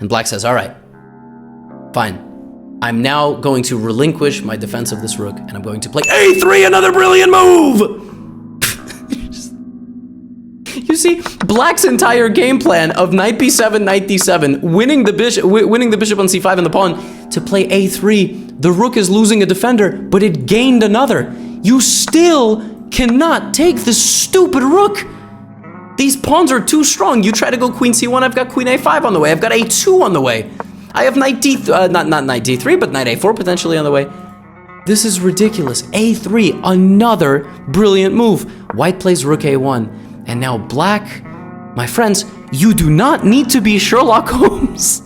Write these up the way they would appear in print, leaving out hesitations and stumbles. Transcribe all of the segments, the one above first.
And black says, all right, fine. I'm now going to relinquish my defense of this rook, and I'm going to play a3, another brilliant move! You see, black's entire game plan of knight b7, knight d7, winning the bishop on c5 and the pawn, to play a3. The rook is losing a defender, but it gained another. You still cannot take this stupid rook. These pawns are too strong. You try to go queen c1, I've got queen a5 on the way. I've got a2 on the way. I have knight not knight d3, but knight a4 potentially on the way. This is ridiculous. a3, another brilliant move. White plays rook a1. And now black, my friends, you do not need to be Sherlock Holmes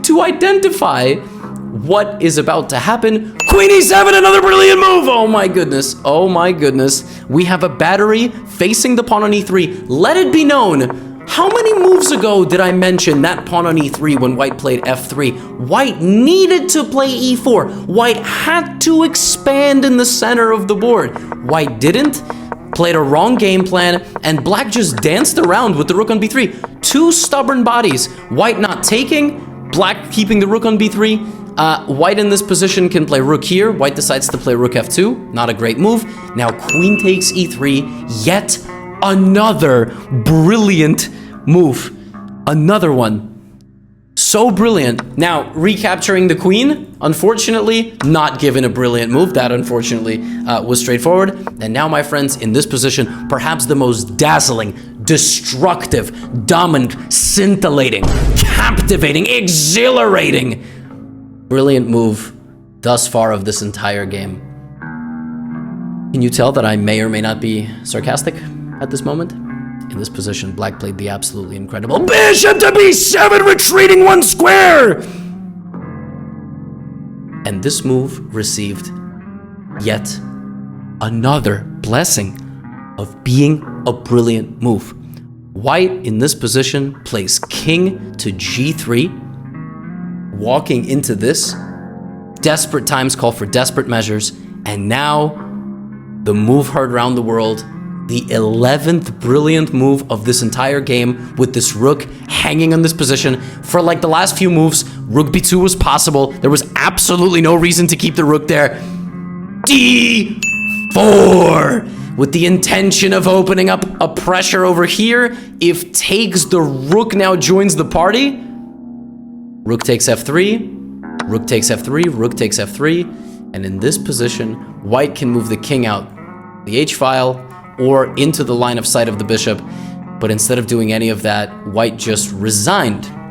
to identify what is about to happen. Queen e7, another brilliant move. Oh my goodness. Oh my goodness. We have a battery facing the pawn on e3. Let it be known, how many moves ago did I mention that pawn on e3 when white played f3? White needed to play e4. White had to expand in the center of the board. White didn't. Played a wrong game plan, and black just danced around with the rook on b3. Two stubborn bodies. White not taking, black keeping the rook on b3. White in this position can play rook here. White decides to play rook f2. Not a great move. Now queen takes e3. Yet another brilliant move. Another one. So brilliant. Now, recapturing the queen, unfortunately, not given a brilliant move. That, unfortunately, was straightforward. And now, my friends, in this position, perhaps the most dazzling, destructive, dominant, scintillating, captivating, exhilarating, brilliant move thus far of this entire game. Can you tell that I may or may not be sarcastic at this moment? In this position, black played the absolutely incredible bishop to b7, retreating one square! And this move received yet another blessing of being a brilliant move. White, in this position, plays king to g3, walking into this. Desperate times call for desperate measures, and now the move heard around the world, the 11th brilliant move of this entire game, with this rook hanging on this position. For like the last few moves, rook b2 was possible. There was absolutely no reason to keep the rook there. d4, with the intention of opening up a pressure over here. If takes, the rook now joins the party. Rook takes f3, rook takes f3, rook takes f3. And in this position, white can move the king out the h-file or into the line of sight of the bishop. But instead of doing any of that, white just resigned.